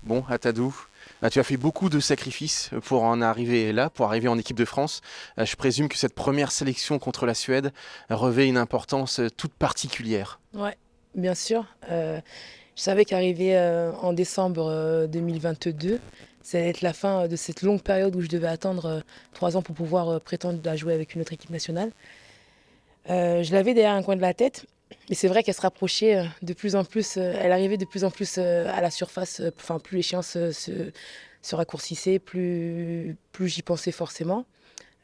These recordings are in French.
Bon, Atadou, tu as fait beaucoup de sacrifices pour en arriver là, pour arriver en équipe de France. Je présume que cette première sélection contre la Suède revêt une importance toute particulière. Ouais, bien sûr. Je savais qu'arriver en décembre 2022, ça allait être la fin de cette longue période où je devais attendre 3 ans pour pouvoir prétendre à jouer avec une autre équipe nationale. Je l'avais derrière un coin de la tête, mais c'est vrai qu'elle se rapprochait de plus en plus, elle arrivait de plus en plus à la surface. Enfin, plus l'échéance se raccourcissait, plus j'y pensais forcément.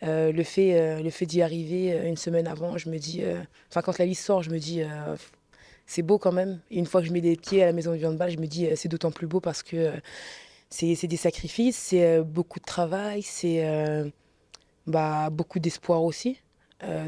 Le fait d'y arriver une semaine avant, je me dis, enfin quand la liste sort, je me dis, c'est beau quand même. Et une fois que je mets les pieds à la maison du handball, je me dis, c'est d'autant plus beau parce que c'est des sacrifices, c'est beaucoup de travail, c'est beaucoup d'espoir aussi.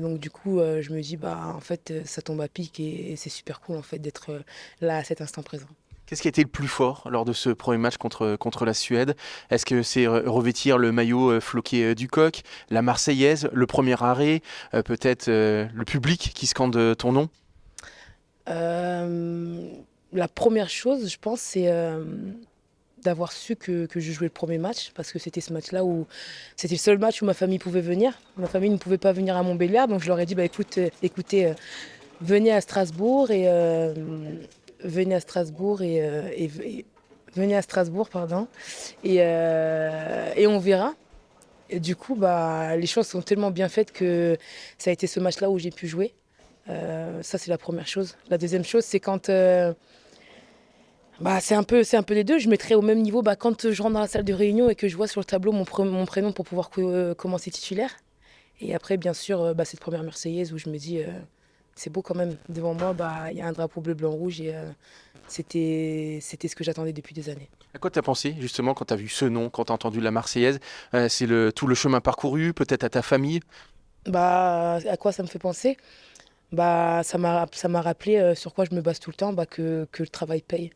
Donc du coup, je me dis, bah en fait, ça tombe à pic et c'est super cool en fait d'être là à cet instant présent. Qu'est-ce qui a été le plus fort lors de ce premier match contre la Suède? Est-ce que c'est revêtir le maillot floqué du coq, la Marseillaise, le premier arrêt, peut-être le public qui scande ton nom? Euh, la première chose, je pense, c'est d'avoir su que je jouais le premier match, parce que c'était ce match-là où c'était le seul match où ma famille pouvait venir. Ma famille ne pouvait pas venir à Montbéliard, donc je leur ai dit, bah écoutez, venez à Strasbourg venez à Strasbourg venez à Strasbourg, pardon, et on verra. Et du coup, bah, les choses sont tellement bien faites que ça a été ce match-là où j'ai pu jouer. Ça, c'est la première chose. La deuxième chose, c'est quand c'est un peu les deux. Je mettrais au même niveau quand je rentre dans la salle de réunion et que je vois sur le tableau mon prénom pour pouvoir commencer titulaire. Et après, bien sûr, cette première Marseillaise où je me dis, c'est beau quand même. Devant moi, il y a un drapeau bleu, blanc, rouge et c'était ce que j'attendais depuis des années. À quoi t'as pensé justement quand t'as vu ce nom, quand t'as entendu la Marseillaise? C'est tout le chemin parcouru, peut-être à ta famille? À quoi ça me fait penser? Ça m'a rappelé sur quoi je me base tout le temps, que le travail paye.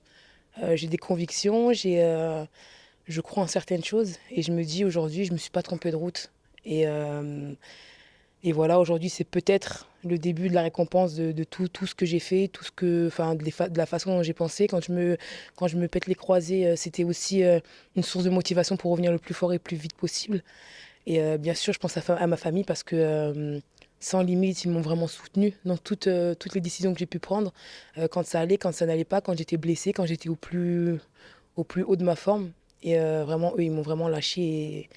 J'ai des convictions, je crois en certaines choses et je me dis aujourd'hui, je me suis pas trompée de route. Et, euh, et voilà, aujourd'hui, c'est peut-être le début de la récompense de tout ce que j'ai fait, tout ce que, enfin, de la façon dont j'ai pensé. Quand je me pète les croisés, c'était aussi une source de motivation pour revenir le plus fort et le plus vite possible. Et bien sûr, je pense à ma famille parce que sans limite, ils m'ont vraiment soutenue dans toutes les décisions que j'ai pu prendre, quand ça allait, quand ça n'allait pas, quand j'étais blessée, quand j'étais au plus haut de ma forme. Et vraiment, eux, ils m'ont vraiment lâché.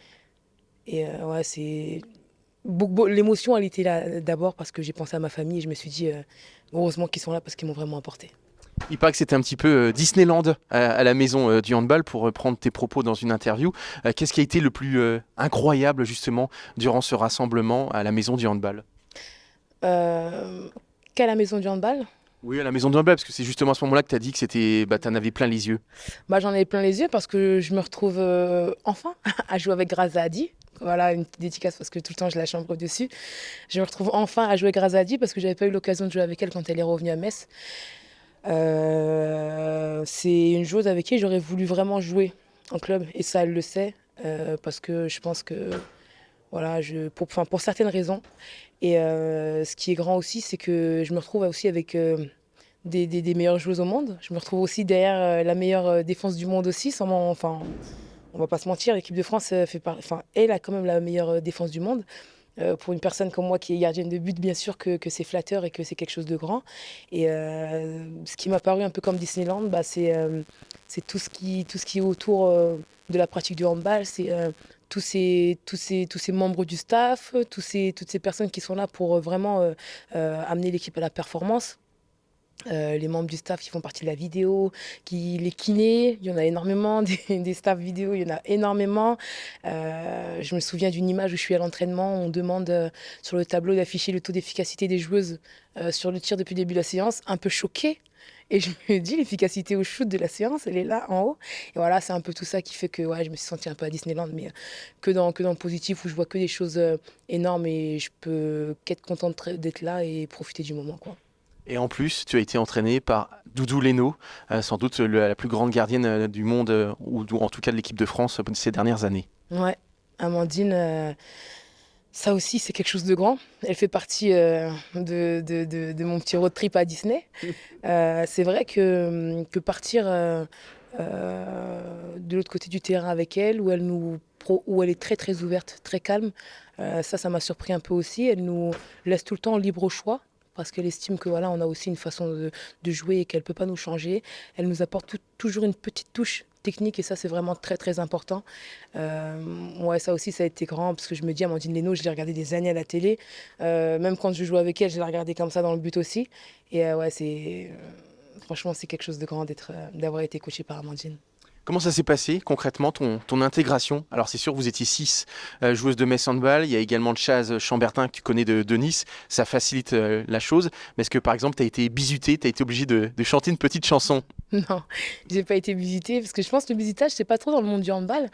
Ouais, l'émotion, elle était là d'abord parce que j'ai pensé à ma famille et je me suis dit, heureusement qu'ils sont là parce qu'ils m'ont vraiment apporté. Il paraît que c'était un petit peu Disneyland à la maison du handball pour reprendre tes propos dans une interview. Qu'est-ce qui a été le plus incroyable justement durant ce rassemblement à la maison du handball? Euh, Qu'à la maison du handball, Oui, à la maison du handball, parce que c'est justement à ce moment-là que tu as dit que t'en avais plein les yeux. j'en avais plein les yeux parce que je me retrouve enfin à jouer avec Grazadi. Voilà, une petite dédicace parce que tout le temps je la chambre dessus. Je me retrouve enfin à jouer Grazadi parce que j'avais pas eu l'occasion de jouer avec elle quand elle est revenue à Metz. C'est une joueuse avec qui j'aurais voulu vraiment jouer en club et ça elle le sait, parce que je pense que voilà, pour certaines raisons. Et ce qui est grand aussi, c'est que je me retrouve aussi avec des meilleures joueuses au monde. Je me retrouve aussi derrière la meilleure défense du monde aussi. Enfin, on va pas se mentir, l'équipe de France enfin, elle a quand même la meilleure défense du monde. Pour une personne comme moi qui est gardienne de but, bien sûr que c'est flatteur et que c'est quelque chose de grand. Et ce qui m'a paru un peu comme Disneyland, c'est tout ce qui est autour de la pratique du handball. C'est tous ces membres du staff, toutes ces personnes qui sont là pour vraiment amener l'équipe à la performance. Les membres du staff qui font partie de la vidéo, les kinés, il y en a énormément, des staffs vidéo, il y en a énormément. Je me souviens d'une image où je suis à l'entraînement, on demande sur le tableau d'afficher le taux d'efficacité des joueuses sur le tir depuis le début de la séance, un peu choquée. Et je me dis, l'efficacité au shoot de la séance, elle est là en haut. Et voilà, c'est un peu tout ça qui fait que ouais, je me suis sentie un peu à Disneyland, mais que dans le positif, où je vois que des choses énormes et je peux qu'être contente d'être là et profiter du moment, quoi. Et en plus, tu as été entraîné par Doudou Leno, sans doute la plus grande gardienne du monde, ou en tout cas de l'équipe de France ces dernières années. Ouais, Amandine, ça aussi, c'est quelque chose de grand. Elle fait partie de mon petit road trip à Disney. C'est vrai que partir de l'autre côté du terrain avec elle, où elle est très très ouverte, très calme. Ça m'a surpris un peu aussi. Elle nous laisse tout le temps libre au choix parce qu'elle estime que voilà, on a aussi une façon de jouer et qu'elle ne peut pas nous changer. Elle nous apporte toujours une petite touche technique et ça c'est vraiment très très important. Ouais, ça aussi ça a été grand parce que je me dis Amandine Leno, je l'ai regardée des années à la télé. Même quand je jouais avec elle, je l'ai regardée comme ça dans le but aussi. Et ouais, franchement c'est quelque chose de grand d'avoir été coachée par Amandine. Comment ça s'est passé concrètement ton intégration? Alors c'est sûr, vous étiez 6 joueuses de Metz Handball, il y a également Chaz Chambertin que tu connais de Nice, ça facilite la chose. Mais est-ce que par exemple tu as été bisutée, tu as été obligé de chanter une petite chanson? Non, j'ai pas été visitée parce que je pense que le visitage c'est pas trop dans le monde du handball.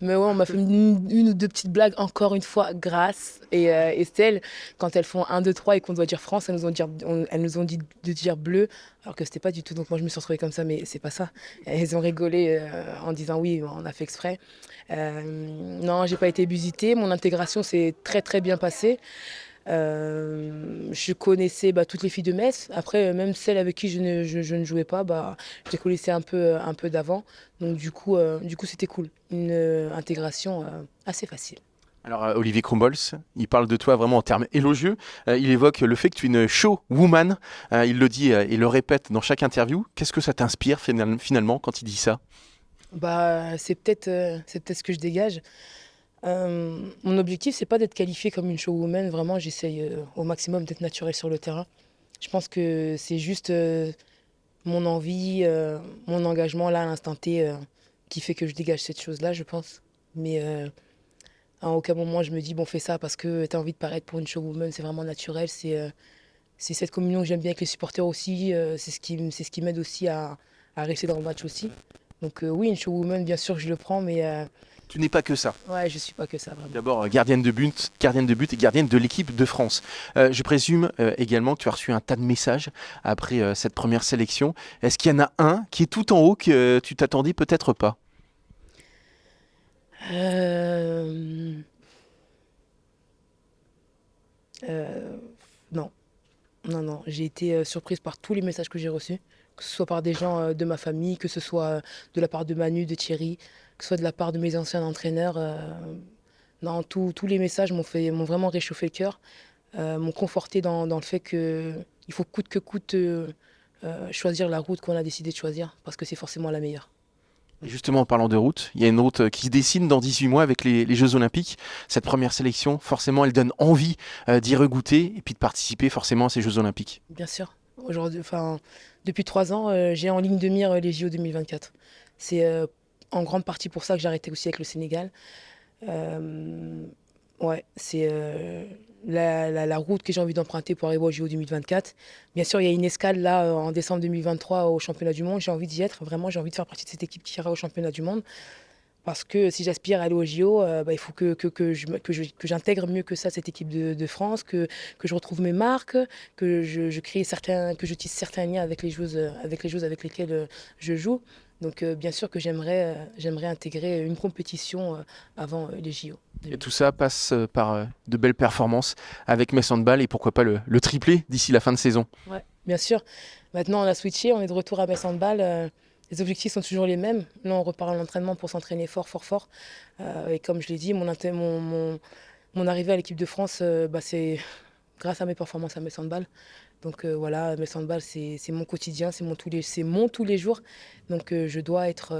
Mais ouais, on m'a fait une ou deux petites blagues encore une fois grâce et Estelle quand elles font un 2 3 et qu'on doit dire France, elles nous ont dit de dire bleu alors que c'était pas du tout. Donc moi je me suis retrouvée comme ça mais c'est pas ça. Elles ont rigolé en disant oui, on a fait exprès. Non, j'ai pas été visitée, mon intégration s'est très très bien passée. Je connaissais toutes les filles de Metz. Après, même celles avec qui je ne jouais pas, je les connaissais un peu d'avant. Donc du coup, c'était cool. Une intégration assez facile. Alors Olivier Crumbols, il parle de toi vraiment en termes élogieux. Il évoque le fait que tu es une show woman. Il le dit et le répète dans chaque interview. Qu'est-ce que ça t'inspire finalement quand il dit ça? C'est peut-être ce que je dégage. Mon objectif, c'est pas d'être qualifiée comme une showwoman. Vraiment, j'essaye au maximum d'être naturelle sur le terrain. Je pense que c'est juste mon envie, mon engagement là à l'instant T qui fait que je dégage cette chose-là, je pense. Mais à aucun moment je me dis bon fais ça parce que tu as envie de paraître pour une showwoman. C'est vraiment naturel. C'est cette communion que j'aime bien avec les supporters aussi. C'est ce qui m'aide aussi à rester dans le match aussi. Donc oui, une showwoman, bien sûr que je le prends, mais Tu n'es pas que ça. ouais, je suis pas que ça vraiment. D'abord, gardienne de but et gardienne de l'équipe de France. Je présume également que tu as reçu un tas de messages après cette première sélection. Est-ce qu'il y en a un qui est tout en haut que tu t'attendais peut-être pas? Euh, euh, non, non, non. J'ai été surprise par tous les messages que j'ai reçus, que ce soit par des gens de ma famille, que ce soit de la part de Manu, de Thierry, que ce soit de la part de mes anciens entraîneurs. Non, tous les messages m'ont vraiment réchauffé le cœur, m'ont conforté dans le fait que il faut coûte que coûte choisir la route qu'on a décidé de choisir, parce que c'est forcément la meilleure. Et justement, en parlant de route, il y a une route qui se dessine dans 18 mois avec les Jeux Olympiques. Cette première sélection, forcément, elle donne envie d'y regoûter et puis de participer forcément à ces Jeux Olympiques. Bien sûr. Aujourd'hui, enfin, depuis 3 ans, j'ai en ligne de mire les JO 2024. C'est en grande partie pour ça que j'ai arrêté aussi avec le Sénégal. Euh, ouais, c'est la route que j'ai envie d'emprunter pour arriver au JO 2024. Bien sûr, il y a une escale là en décembre 2023 au championnat du monde. J'ai envie d'y être. Vraiment, j'ai envie de faire partie de cette équipe qui ira au championnat du monde. Parce que si j'aspire à aller au JO, il faut que j'intègre mieux que ça cette équipe de France, que je retrouve mes marques, que je tisse certains liens avec les joueuses avec lesquelles je joue. Donc bien sûr que j'aimerais intégrer une compétition avant les JO. Et tout ça passe par de belles performances avec Metz Handball et pourquoi pas le triplé d'ici la fin de saison. Ouais, bien sûr. Maintenant, on a switché, on est de retour à Metz Handball. Les objectifs sont toujours les mêmes. Là, on repart à l'entraînement pour s'entraîner fort, fort, fort. Et comme je l'ai dit, mon arrivée à l'équipe de France, c'est grâce à mes performances à Metz Handball. Donc voilà, Metz Handball, c'est mon quotidien, c'est mon tous les jours. Donc je dois être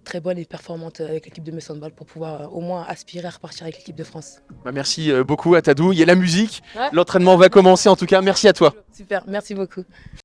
très bonne et performante avec l'équipe de Metz Handball pour pouvoir au moins aspirer à repartir avec l'équipe de France. Merci beaucoup à Tadou. Il y a la musique, Ouais. l'entraînement va commencer en tout cas. Merci à toi. Super, merci beaucoup.